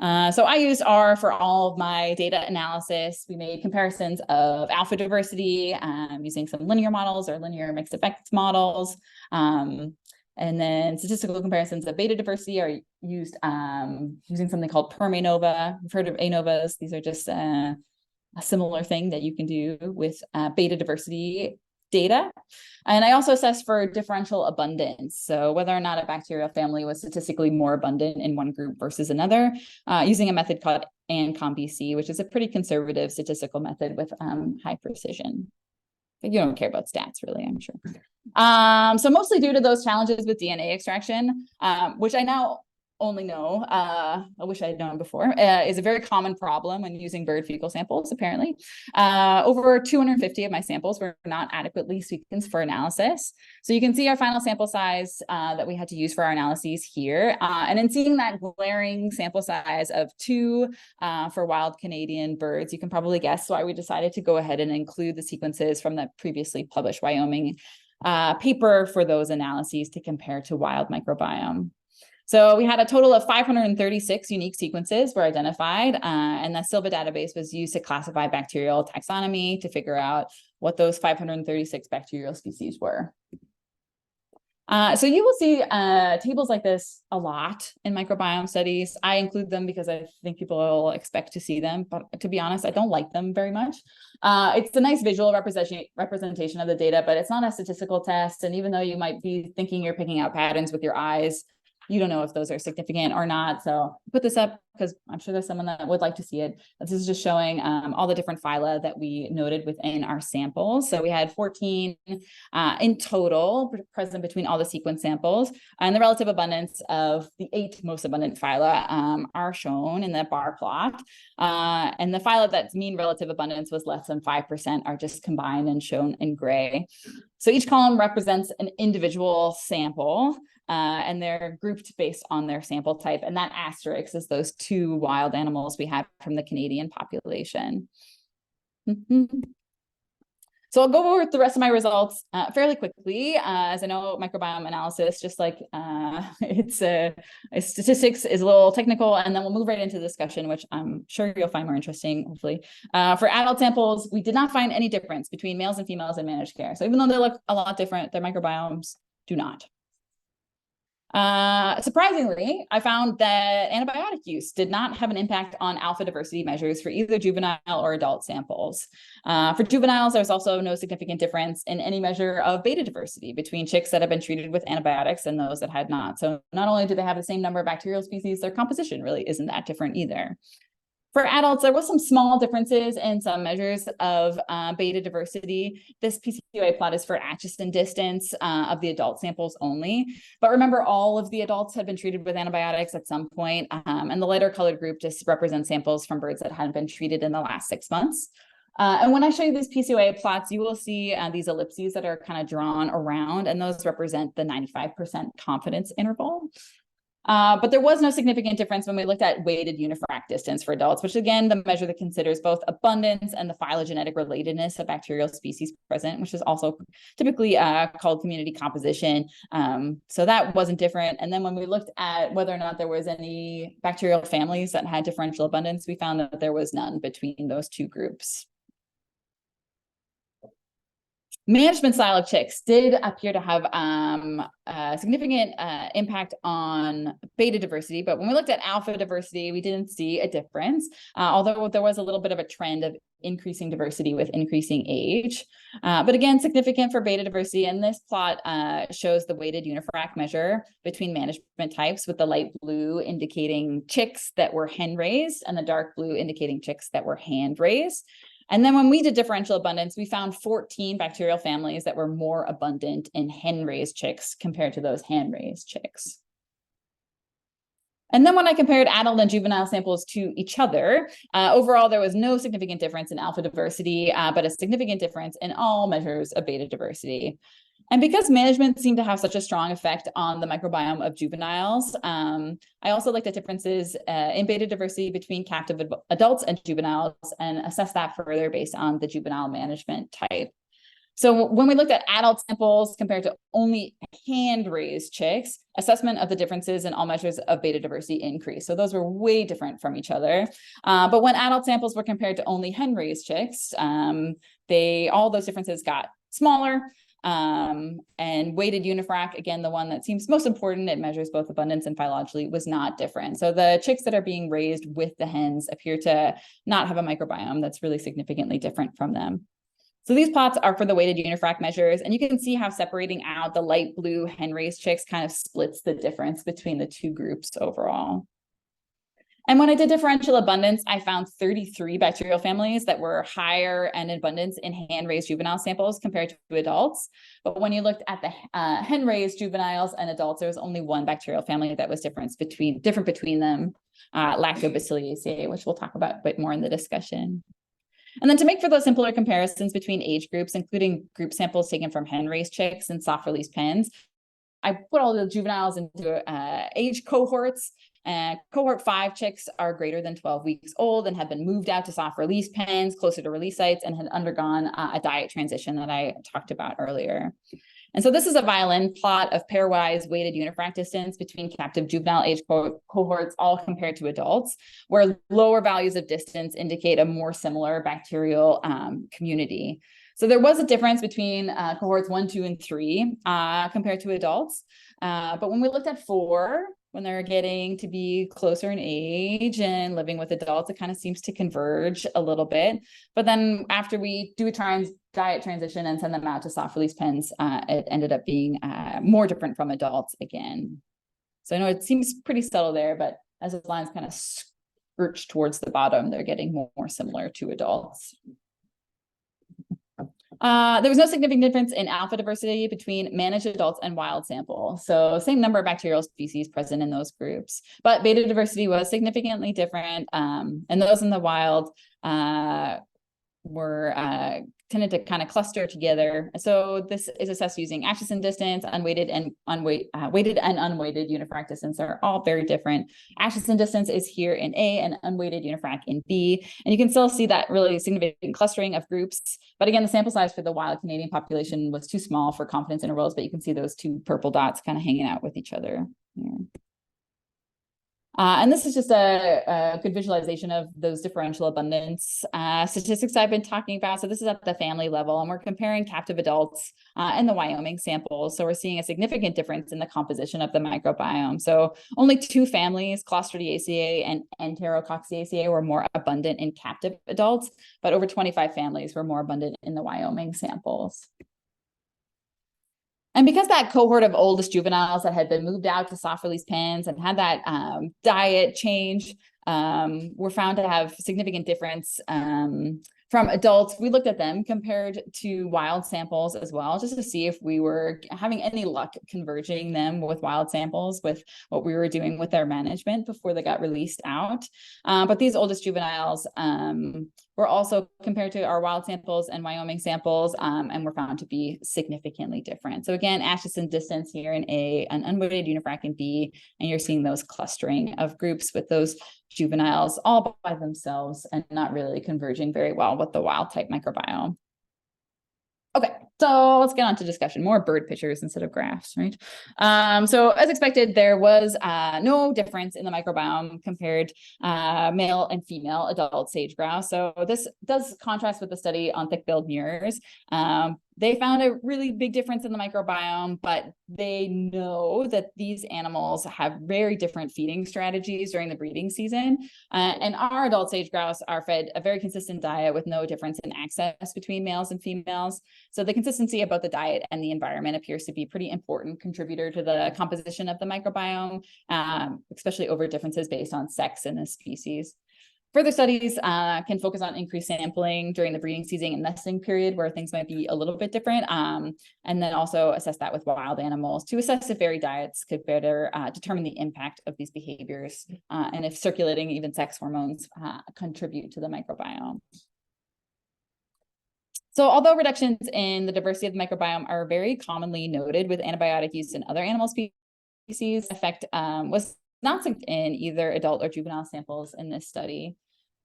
So I used R for all of my data analysis. We made comparisons of alpha diversity using some linear models or linear mixed effects models. And then statistical comparisons of beta diversity are used using something called perm ANOVA. You've heard of ANOVAs. These are just a similar thing that you can do with beta diversity data. And I also assessed for differential abundance. So whether or not a bacterial family was statistically more abundant in one group versus another, using a method called ANCOM-BC, which is a pretty conservative statistical method with high precision. But you don't care about stats, really, I'm sure. So mostly due to those challenges with DNA extraction, which I now only know, I wish I had known before, is a very common problem when using bird fecal samples, apparently. Over 250 of my samples were not adequately sequenced for analysis. So you can see our final sample size that we had to use for our analyses here. And in seeing that glaring sample size of 2 for wild Canadian birds, you can probably guess why we decided to go ahead and include the sequences from the previously published Wyoming paper for those analyses to compare to wild microbiome. So we had a total of 536 unique sequences were identified, and the SILVA database was used to classify bacterial taxonomy to figure out what those 536 bacterial species were. So you will see tables like this a lot in microbiome studies. I include them because I think people will expect to see them, but to be honest, I don't like them very much. It's a nice visual representation of the data, but it's not a statistical test. And even though you might be thinking you're picking out patterns with your eyes, you don't know if those are significant or not. So put this up because I'm sure there's someone that would like to see it. This is just showing all the different phyla that we noted within our samples. So we had 14 in total present between all the sequence samples, and the relative abundance of the 8 most abundant phyla are shown in the bar plot. And the phyla that's mean relative abundance was less than 5% are just combined and shown in gray. So each column represents an individual sample. And they're grouped based on their sample type. And that asterisk is those 2 wild animals we had from the Canadian population. So I'll go over the rest of my results fairly quickly, as I know microbiome analysis, just like statistics is a little technical, and then we'll move right into discussion, which I'm sure you'll find more interesting, hopefully. For adult samples, we did not find any difference between males and females in managed care. So even though they look a lot different, their microbiomes do not. Surprisingly, I found that antibiotic use did not have an impact on alpha diversity measures for either juvenile or adult samples. For juveniles, there's also no significant difference in any measure of beta diversity between chicks that have been treated with antibiotics and those that had not. So not only do they have the same number of bacterial species, their composition really isn't that different either. For adults, there was some small differences in some measures of beta diversity. This PCOA plot is for Atchison distance of the adult samples only. But remember, all of the adults had been treated with antibiotics at some point, and the lighter colored group just represents samples from birds that hadn't been treated in the last 6 months. And when I show you these PCOA plots, you will see these ellipses that are kind of drawn around, and those represent the 95% confidence interval. But there was no significant difference when we looked at weighted unifrac distance for adults, which again, the measure that considers both abundance and the phylogenetic relatedness of bacterial species present, which is also typically called community composition. So that wasn't different. And then when we looked at whether or not there was any bacterial families that had differential abundance, we found that there was none between those two groups. Management style of chicks did appear to have a significant impact on beta diversity, but when we looked at alpha diversity, we didn't see a difference, although there was a little bit of a trend of increasing diversity with increasing age. But again, significant for beta diversity, and this plot shows the weighted unifrac measure between management types, with the light blue indicating chicks that were hen raised and the dark blue indicating chicks that were hand raised. And then when we did differential abundance, we found 14 bacterial families that were more abundant in hen-raised chicks compared to those hand-raised chicks. And then when I compared adult and juvenile samples to each other, overall, there was no significant difference in alpha diversity, but a significant difference in all measures of beta diversity. And because management seemed to have such a strong effect on the microbiome of juveniles, I also looked at differences in beta diversity between captive adults and juveniles and assessed that further based on the juvenile management type. So when we looked at adult samples compared to only hand-raised chicks, assessment of the differences in all measures of beta diversity increased. So those were way different from each other. But when adult samples were compared to only hen-raised chicks, all those differences got smaller. And weighted unifrac, again, the one that seems most important, it measures both abundance and phylogeny, was not different. So the chicks that are being raised with the hens appear to not have a microbiome that's really significantly different from them. So these plots are for the weighted unifrac measures, and you can see how separating out the light blue hen-raised chicks kind of splits the difference between the two groups overall. And when I did differential abundance, I found 33 bacterial families that were higher in abundance in hand-raised juvenile samples compared to adults. But when you looked at the hen-raised juveniles and adults, there was only one bacterial family that was different between them, Lactobacilliaceae, which we'll talk about a bit more in the discussion. And then to make for those simpler comparisons between age groups, including group samples taken from hen-raised chicks and soft-release pens, I put all the juveniles into age cohorts. Cohort 5 chicks are greater than 12 weeks old and have been moved out to soft release pens closer to release sites and had undergone a diet transition that I talked about earlier. And so this is a violin plot of pairwise weighted unifrac distance between captive juvenile age cohorts, all compared to adults, where lower values of distance indicate a more similar bacterial community. So there was a difference between cohorts 1, 2, and 3 compared to adults. But when we looked at 4, when they're getting to be closer in age and living with adults, it kind of seems to converge a little bit. But then after we do a diet transition and send them out to soft release pens, it ended up being more different from adults again. So I know it seems pretty subtle there, but as the lines kind of scurch towards the bottom, they're getting more similar to adults. There was no significant difference in alpha diversity between managed adults and wild sample. So same number of bacterial species present in those groups, but beta diversity was significantly different. And those in the wild were tended to kind of cluster together. So this is assessed using Atchison distance, weighted and unweighted unifrac distance. They're all very different. Atchison distance is here in A and unweighted unifrac in B. And you can still see that really significant clustering of groups. But again, the sample size for the wild Canadian population was too small for confidence intervals, but you can see those two purple dots kind of hanging out with each other here. And this is just a good visualization of those differential abundance statistics I've been talking about. So this is at the family level, and we're comparing captive adults and the Wyoming samples. So we're seeing a significant difference in the composition of the microbiome. So only 2 families, Clostridiaceae and Enterococciaceae, were more abundant in captive adults, but over 25 families were more abundant in the Wyoming samples. And because that cohort of oldest juveniles that had been moved out to soft release pens and had that diet change were found to have significant difference from adults, we looked at them compared to wild samples as well, just to see if we were having any luck converging them with wild samples with what we were doing with their management before they got released out. But these oldest juveniles were also compared to our wild samples and Wyoming samples, and were found to be significantly different. So again, Acheson distance here in A, an unwooded unifrac in B, and you're seeing those clustering of groups with those juveniles all by themselves and not really converging very well with the wild type microbiome. Okay, so let's get on to discussion, more bird pictures instead of graphs, right? So as expected, there was no difference in the microbiome compared male and female adult sage grouse. So this does contrast with the study on thick-billed murres. They found a really big difference in the microbiome, but they know that these animals have very different feeding strategies during the breeding season. And our adult sage grouse are fed a very consistent diet with no difference in access between males and females. So the consistency about the diet and the environment appears to be a pretty important contributor to the composition of the microbiome, especially over differences based on sex in this species. Further studies can focus on increased sampling during the breeding season and nesting period where things might be a little bit different, and then also assess that with wild animals to assess if varied diets could better determine the impact of these behaviors and if circulating even sex hormones contribute to the microbiome. So although reductions in the diversity of the microbiome are very commonly noted with antibiotic use in other animal species, effect was not synced in either adult or juvenile samples in this study.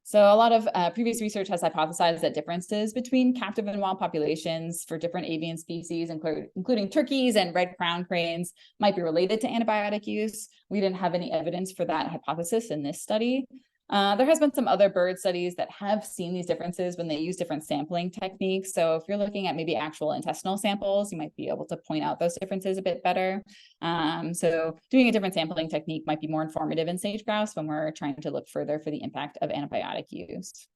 So a lot of previous research has hypothesized that differences between captive and wild populations for different avian species, including turkeys and red crown cranes, might be related to antibiotic use. We didn't have any evidence for that hypothesis in this study. There has been some other bird studies that have seen these differences when they use different sampling techniques. So if you're looking at maybe actual intestinal samples, you might be able to point out those differences a bit better. So doing a different sampling technique might be more informative in sage grouse when we're trying to look further for the impact of antibiotic use.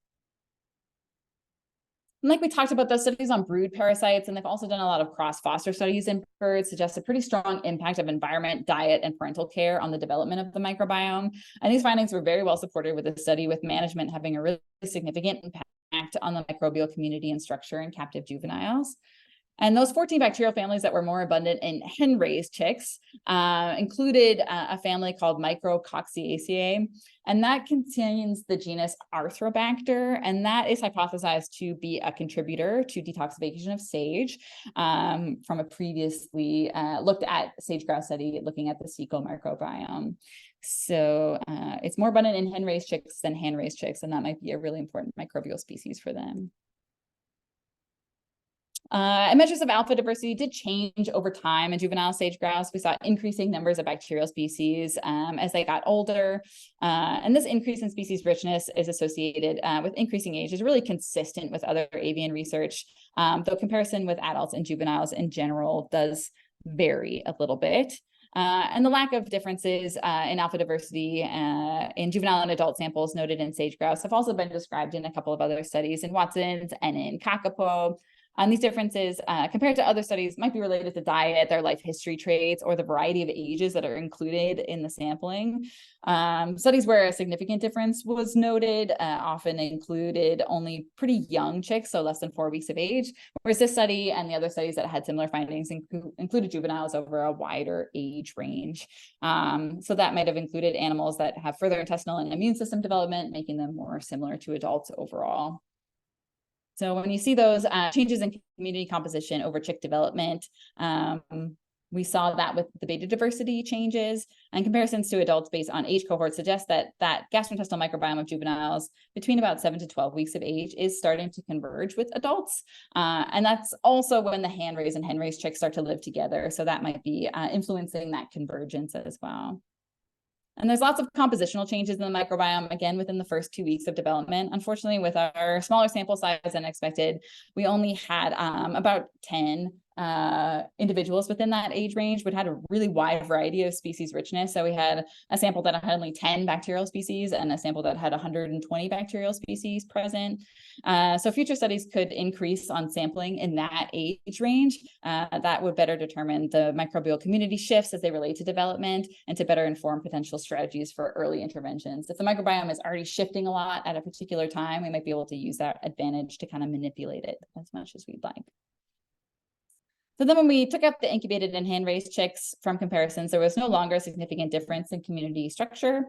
And like we talked about, those studies on brood parasites, and they've also done a lot of cross-foster studies in birds, suggest a pretty strong impact of environment, diet, and parental care on the development of the microbiome. And these findings were very well supported with a study with management having a really significant impact on the microbial community and structure in captive juveniles. And those 14 bacterial families that were more abundant in hen-raised chicks included a family called Micrococciaceae, and that contains the genus Arthrobacter, and that is hypothesized to be a contributor to detoxification of sage from a previously looked at sage grouse study looking at the cecal microbiome. So it's more abundant in hen-raised chicks than hand-raised chicks, and that might be a really important microbial species for them. And measures of alpha diversity did change over time in juvenile sage grouse. We saw increasing numbers of bacterial species as they got older. And this increase in species richness is associated with increasing age, is really consistent with other avian research, though comparison with adults and juveniles in general does vary a little bit. And the lack of differences in alpha diversity in juvenile and adult samples noted in sage grouse have also been described in a couple of other studies in Watson's and in Kakapo. And these differences compared to other studies might be related to diet, their life history traits, or the variety of ages that are included in the sampling. Studies where a significant difference was noted often included only pretty young chicks, so less than 4 weeks of age, whereas this study and the other studies that had similar findings included juveniles over a wider age range. So that might have included animals that have further intestinal and immune system development, making them more similar to adults overall. So when you see those changes in community composition over chick development, we saw that with the beta diversity changes, and comparisons to adults based on age cohorts suggest that gastrointestinal microbiome of juveniles between about 7 to 12 weeks of age is starting to converge with adults. And that's also when the hand-raised and hen-raised chicks start to live together. So that might be influencing that convergence as well. And there's lots of compositional changes in the microbiome, again, within the first 2 weeks of development. Unfortunately, with our smaller sample size than expected, we only had about 10 individuals within that age range, but had a really wide variety of species richness. So we had a sample that had only 10 bacterial species and a sample that had 120 bacterial species present. So future studies could increase on sampling in that age range. That would better determine the microbial community shifts as they relate to development and to better inform potential strategies for early interventions. If the microbiome is already shifting a lot at a particular time, we might be able to use that advantage to kind of manipulate it as much as we'd like. So then when we took up the incubated and hand-raised chicks from comparisons, there was no longer a significant difference in community structure.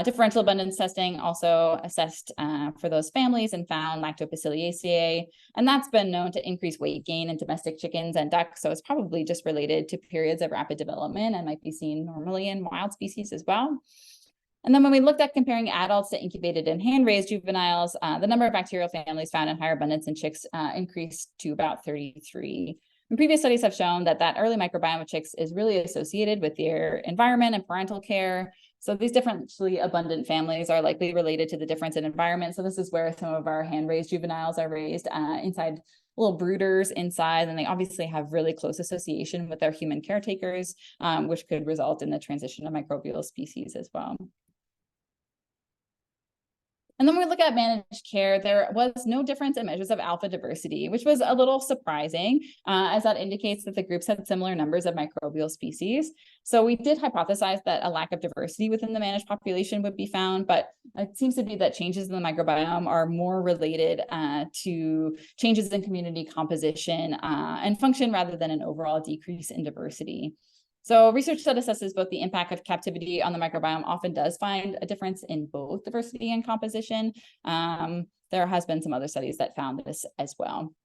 Differential abundance testing also assessed for those families and found lactobacilliaceae, and that's been known to increase weight gain in domestic chickens and ducks, so it's probably just related to periods of rapid development and might be seen normally in wild species as well. And then when we looked at comparing adults to incubated and hand-raised juveniles, the number of bacterial families found in higher abundance in chicks increased to about 33. And previous studies have shown that early microbiome of chicks is really associated with their environment and parental care. So these differentially abundant families are likely related to the difference in environment. So this is where some of our hand-raised juveniles are raised inside little brooders inside, and they obviously have really close association with their human caretakers, which could result in the transition of microbial species as well. And then when we look at managed care, there was no difference in measures of alpha diversity, which was a little surprising, as that indicates that the groups had similar numbers of microbial species. So we did hypothesize that a lack of diversity within the managed population would be found, but it seems to be that changes in the microbiome are more related to changes in community composition and function rather than an overall decrease in diversity. So research that assesses both the impact of captivity on the microbiome often does find a difference in both diversity and composition. There has been some other studies that found this as well.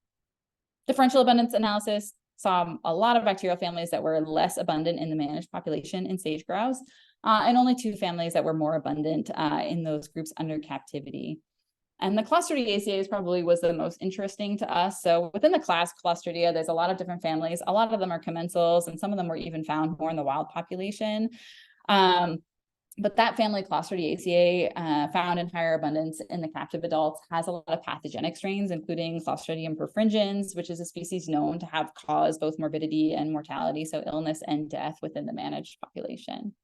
Differential abundance analysis saw a lot of bacterial families that were less abundant in the managed population in sage grouse, and only 2 families that were more abundant in those groups under captivity. And the Clostridiaceae probably was the most interesting to us. So within the class Clostridia, there's a lot of different families. A lot of them are commensals, and some of them were even found more in the wild population. But that family Clostridiaceae, found in higher abundance in the captive adults, has a lot of pathogenic strains, including Clostridium perfringens, which is a species known to have caused both morbidity and mortality, so illness and death within the managed population.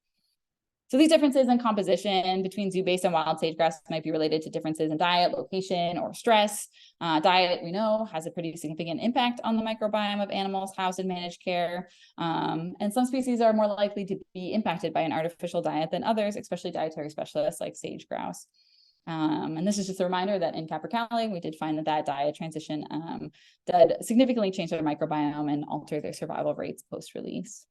So these differences in composition between zoo-based and wild sage-grouse might be related to differences in diet, location, or stress. Diet, we know, has a pretty significant impact on the microbiome of animals housed in managed care. And some species are more likely to be impacted by an artificial diet than others, especially dietary specialists like sage-grouse. And this is just a reminder that in capercaillie, we did find that diet transition did significantly change their microbiome and alter their survival rates post-release.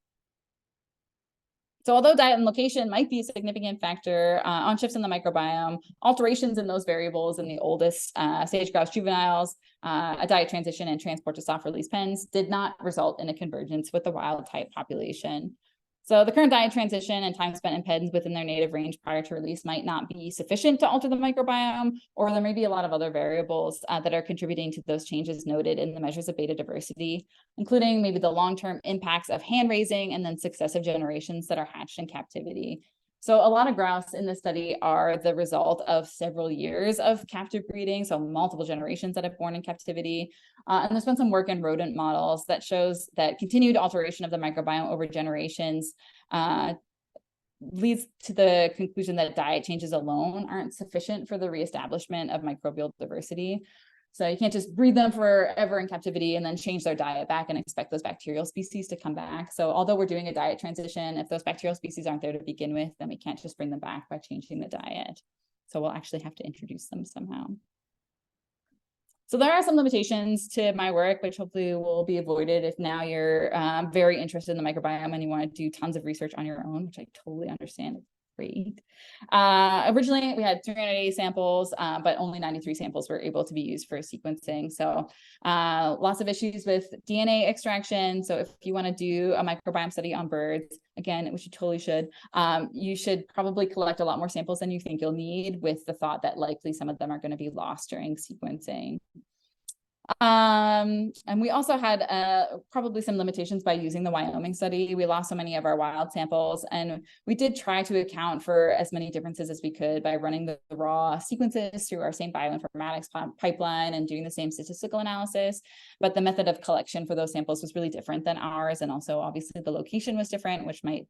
So although diet and location might be a significant factor on shifts in the microbiome, alterations in those variables in the oldest sage-grouse juveniles, a diet transition and transport to soft-release pens did not result in a convergence with the wild-type population. So the current diet transition and time spent in pens within their native range prior to release might not be sufficient to alter the microbiome, or there may be a lot of other variables that are contributing to those changes noted in the measures of beta diversity, including maybe the long-term impacts of hand raising and then successive generations that are hatched in captivity. So a lot of grouse in this study are the result of several years of captive breeding, so multiple generations that have born in captivity. And there's been some work in rodent models that shows that continued alteration of the microbiome over generations leads to the conclusion that diet changes alone aren't sufficient for the reestablishment of microbial diversity. So you can't just breed them forever in captivity and then change their diet back and expect those bacterial species to come back. So although we're doing a diet transition, if those bacterial species aren't there to begin with, then we can't just bring them back by changing the diet. So we'll actually have to introduce them somehow. So there are some limitations to my work, which hopefully will be avoided if now you're very interested in the microbiome and you want to do tons of research on your own, which I totally understand. Great. Originally, we had 380 samples, but only 93 samples were able to be used for sequencing. So lots of issues with DNA extraction. So if you want to do a microbiome study on birds, again, which you totally should, you should probably collect a lot more samples than you think you'll need, with the thought that likely some of them are going to be lost during sequencing. And we also had probably some limitations by using the Wyoming study. We lost so many of our wild samples, and we did try to account for as many differences as we could by running the raw sequences through our same bioinformatics pipeline and doing the same statistical analysis. But the method of collection for those samples was really different than ours, and also obviously the location was different, which might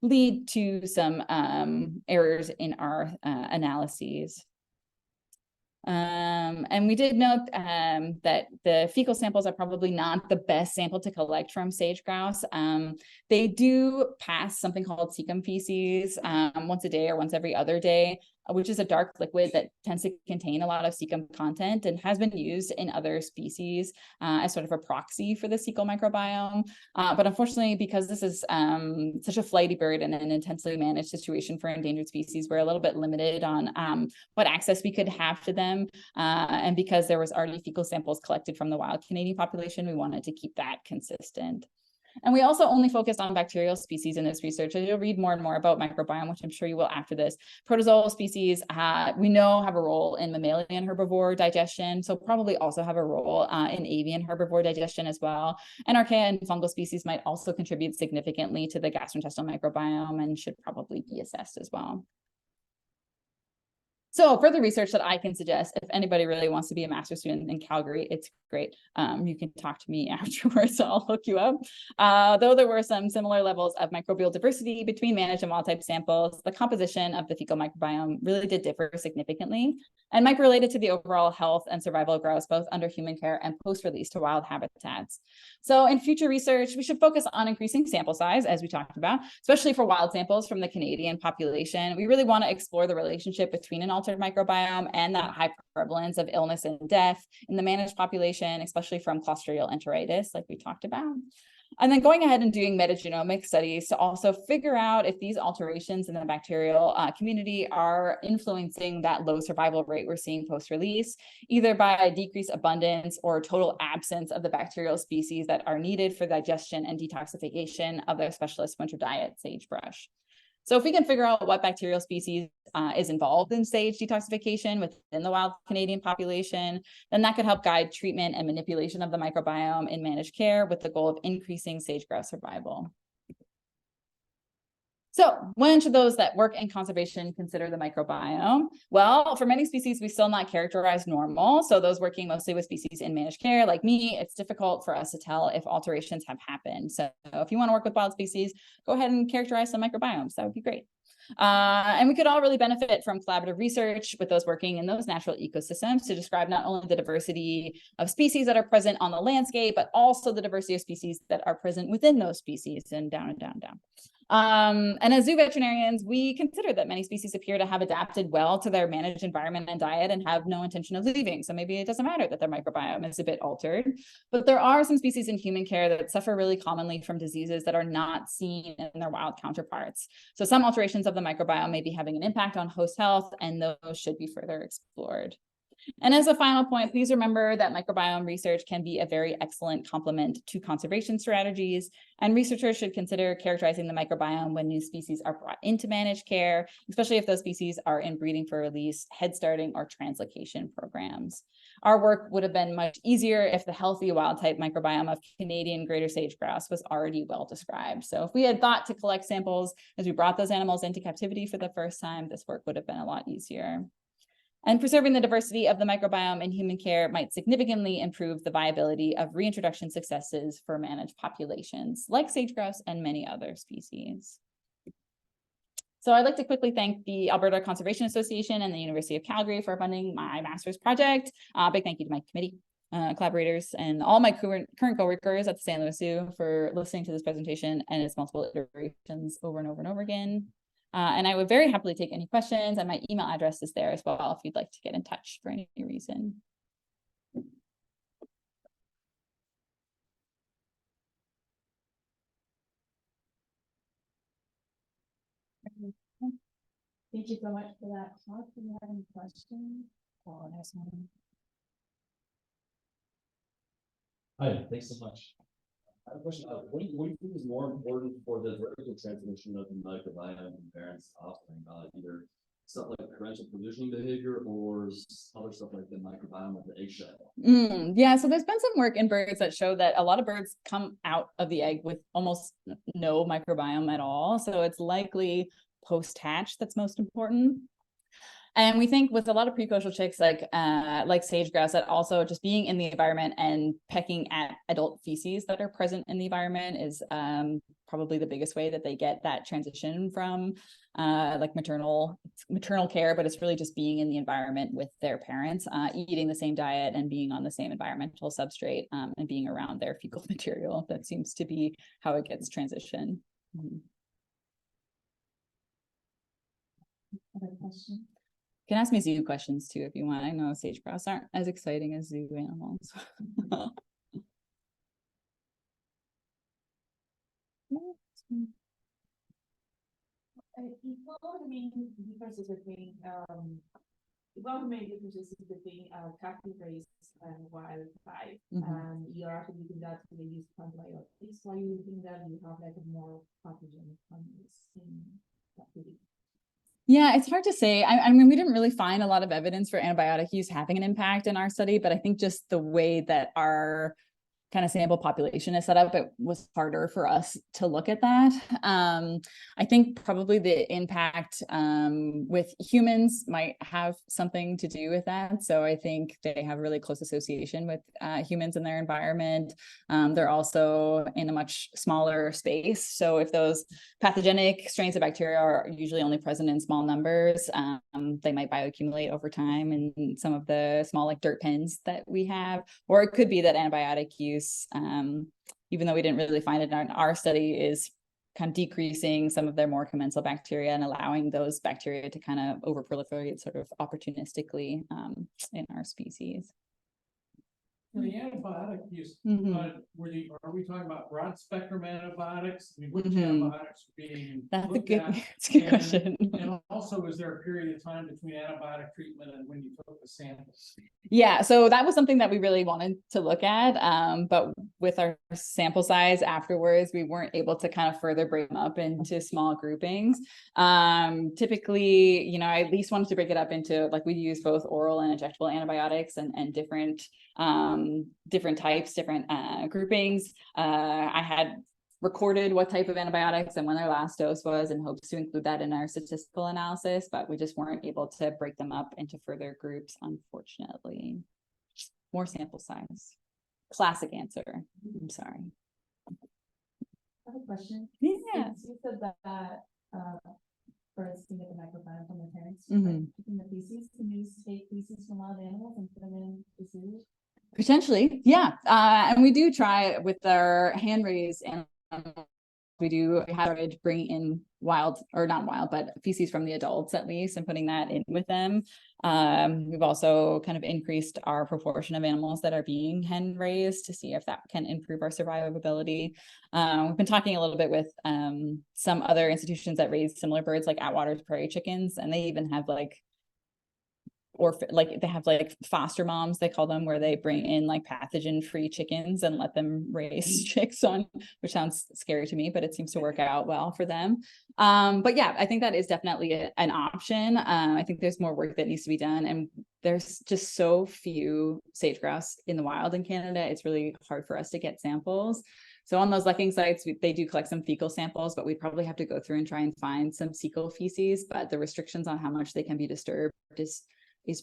lead to some errors in our analyses. And we did note that the fecal samples are probably not the best sample to collect from sage grouse. They do pass something called cecum feces once a day or once every other day. which is a dark liquid that tends to contain a lot of cecum content and has been used in other species as sort of a proxy for the cecal microbiome. But unfortunately, because this is such a flighty bird and an intensely managed situation for endangered species, we're a little bit limited on what access we could have to them. And because there was already fecal samples collected from the wild Canadian population, we wanted to keep that consistent. And we also only focused on bacterial species in this research. As you'll read more and more about microbiome, which I'm sure you will after this. Protozoal species, we know have a role in mammalian herbivore digestion, so probably also have a role in avian herbivore digestion as well. And archaea and fungal species might also contribute significantly to the gastrointestinal microbiome and should probably be assessed as well. So further research that I can suggest, if anybody really wants to be a master's student in Calgary, it's great. You can talk to me afterwards, so I'll hook you up. Though there were some similar levels of microbial diversity between managed and wild type samples, the composition of the fecal microbiome really did differ significantly and might be related to the overall health and survival of grouse, both under human care and post-release to wild habitats. So in future research, we should focus on increasing sample size, as we talked about, especially for wild samples from the Canadian population. We really want to explore the relationship between an altered microbiome and that high prevalence of illness and death in the managed population, especially from Clostridial enteritis, like we talked about. And then going ahead and doing metagenomic studies to also figure out if these alterations in the bacterial community are influencing that low survival rate we're seeing post-release, either by a decreased abundance or total absence of the bacterial species that are needed for digestion and detoxification of their specialist winter diet, sagebrush. So if we can figure out what bacterial species is involved in sage detoxification within the wild Canadian population, then that could help guide treatment and manipulation of the microbiome in managed care with the goal of increasing sage grouse survival. So when should those that work in conservation consider the microbiome? Well, for many species, we still not characterize normal. So those working mostly with species in managed care, like me, it's difficult for us to tell if alterations have happened. So if you want to work with wild species, go ahead and characterize some microbiomes. That would be great. And we could all really benefit from collaborative research with those working in those natural ecosystems to describe not only the diversity of species that are present on the landscape, but also the diversity of species that are present within those species, and down and down and down. And as zoo veterinarians, we consider that many species appear to have adapted well to their managed environment and diet and have no intention of leaving. So maybe it doesn't matter that their microbiome is a bit altered, but there are some species in human care that suffer really commonly from diseases that are not seen in their wild counterparts. So some alterations of the microbiome may be having an impact on host health, and those should be further explored. And as a final point, please remember that microbiome research can be a very excellent complement to conservation strategies, and researchers should consider characterizing the microbiome when new species are brought into managed care, especially if those species are in breeding for release, head starting, or translocation programs. Our work would have been much easier if the healthy wild type microbiome of Canadian greater sage grouse was already well described. So if we had thought to collect samples as we brought those animals into captivity for the first time, this work would have been a lot easier. And preserving the diversity of the microbiome in human care might significantly improve the viability of reintroduction successes for managed populations like sage grouse and many other species. So I'd like to quickly thank the Alberta Conservation Association and the University of Calgary for funding my master's project. Big thank you to my committee, collaborators, and all my current coworkers at the St. Louis Zoo for listening to this presentation and its multiple iterations over and over and over again. And I would very happily take any questions, and my email address is there as well if you'd like to get in touch for any reason. Thank you so much for that talk. Do you have any questions? Oh, there's one. Hi, thanks so much. I have a question. What do you think is more important for the vertical transmission of the microbiome from parents to offspring? Either stuff like parental provisioning behavior or other stuff like the microbiome of the eggshell? Yeah, so there's been some work in birds that show that a lot of birds come out of the egg with almost no microbiome at all. So it's likely post-hatch that's most important. And we think with a lot of precocial chicks like sage grouse, that also just being in the environment and pecking at adult feces that are present in the environment is probably the biggest way that they get that transition from like maternal care, but it's really just being in the environment with their parents, eating the same diet and being on the same environmental substrate, and being around their fecal material. That seems to be how it gets transitioned. Other question? can ask me zoo questions too if you want. I know sage grouse aren't as exciting as zoo animals. What are the main differences between what are the main differences between captive raised and wildlife? Mhm. You're actually using that to use antibiotics. Why you think that you have like a more pathogenic fungus in captivity? Yeah, it's hard to say. I mean, we didn't really find a lot of evidence for antibiotic use having an impact in our study, but I think just the way that our kind of sample population is set up, it was harder for us to look at that. I think probably the impact with humans might have something to do with that. So I think they have really close association with humans in their environment. They're also in a much smaller space. So if those pathogenic strains of bacteria are usually only present in small numbers, they might bioaccumulate over time in some of the small like dirt pens that we have, or it could be that antibiotic use, even though we didn't really find it in our study, is kind of decreasing some of their more commensal bacteria and allowing those bacteria to kind of overproliferate sort of opportunistically in our species. For the antibiotic use, are we talking about broad spectrum antibiotics? I mean, which antibiotics are being That's a looked good, at? that's a good question. And also, is there a period of time between antibiotic treatment and when you took the samples? Yeah, so that was something that we really wanted to look at, but with our sample size afterwards, we weren't able to kind of further break them up into small groupings. Typically, you know, I at least wanted to break it up into, like, we use both oral and injectable antibiotics and different types, different groupings. I had recorded what type of antibiotics and when their last dose was in hopes to include that in our statistical analysis, but we just weren't able to break them up into further groups, unfortunately. More sample size. Classic answer. I'm sorry. I have a question. Yeah. Since you said that birds can get the microbiome from their parents, Mhm. in the feces, can you just take feces from wild animals and put them in the zoo? Potentially, yeah. And we do try with our hand raised animals. We have started bringing in wild, or not wild, but feces from the adults at least, and putting that in with them. We've also kind of increased our proportion of animals that are being hen raised to see if that can improve our survivability. We've been talking a little bit with some other institutions that raise similar birds, like Atwater's prairie chickens, and they even have like, or like they have like foster moms, they call them, where they bring in like pathogen free chickens and let them raise chicks on, which sounds scary to me, but it seems to work out well for them. But yeah, I think that is definitely an option. I think there's more work that needs to be done, and there's just so few sage grouse in the wild in Canada. It's really hard for us to get samples. So on those lekking sites, they do collect some fecal samples, but we probably have to go through and try and find some cecal feces, but the restrictions on how much they can be disturbed is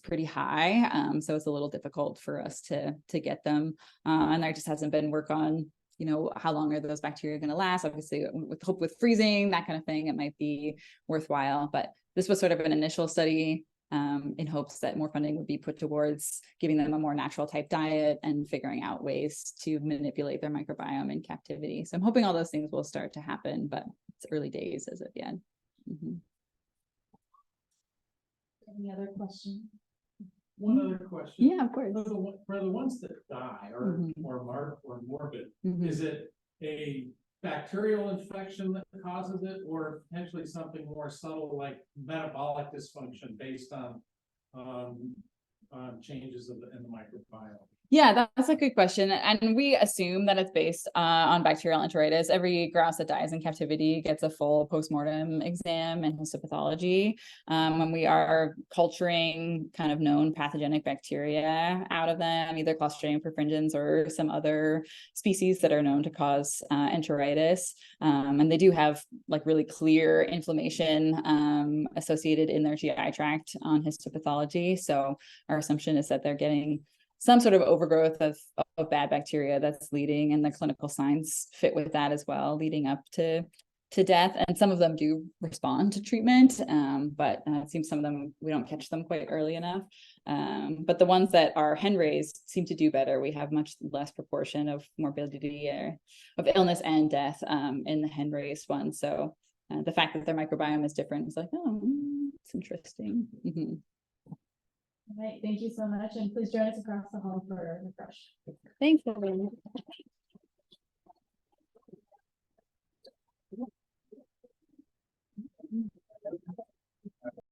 pretty high. So it's a little difficult for us to get them. And there just hasn't been work on, you know, how long are those bacteria going to last? Obviously, with freezing, that kind of thing, it might be worthwhile. But this was sort of an initial study in hopes that more funding would be put towards giving them a more natural type diet and figuring out ways to manipulate their microbiome in captivity. So I'm hoping all those things will start to happen, but it's early days as of yet. Mm-hmm. Any other questions? One other question. Yeah, of course. For the ones that die or morbid, is it a bacterial infection that causes it, or potentially something more subtle like metabolic dysfunction based on changes in the microbiome? Yeah, that's a good question. And we assume that it's based on bacterial enteritis. Every grouse that dies in captivity gets a full postmortem exam and histopathology. When we are culturing kind of known pathogenic bacteria out of them, either Clostridium perfringens or some other species that are known to cause enteritis. And they do have like really clear inflammation associated in their GI tract on histopathology. So our assumption is that they're getting some sort of overgrowth of bad bacteria that's leading, and the clinical signs fit with that as well, leading up to death. And some of them do respond to treatment, but it seems some of them, we don't catch them quite early enough. But the ones that are hen raised seem to do better. We have much less proportion of morbidity or of illness and death in the hen raised ones. So the fact that their microbiome is different is like, oh, it's interesting. Mm-hmm. All right, thank you so much, and please join us across the hall for refresh. Thanks, everyone.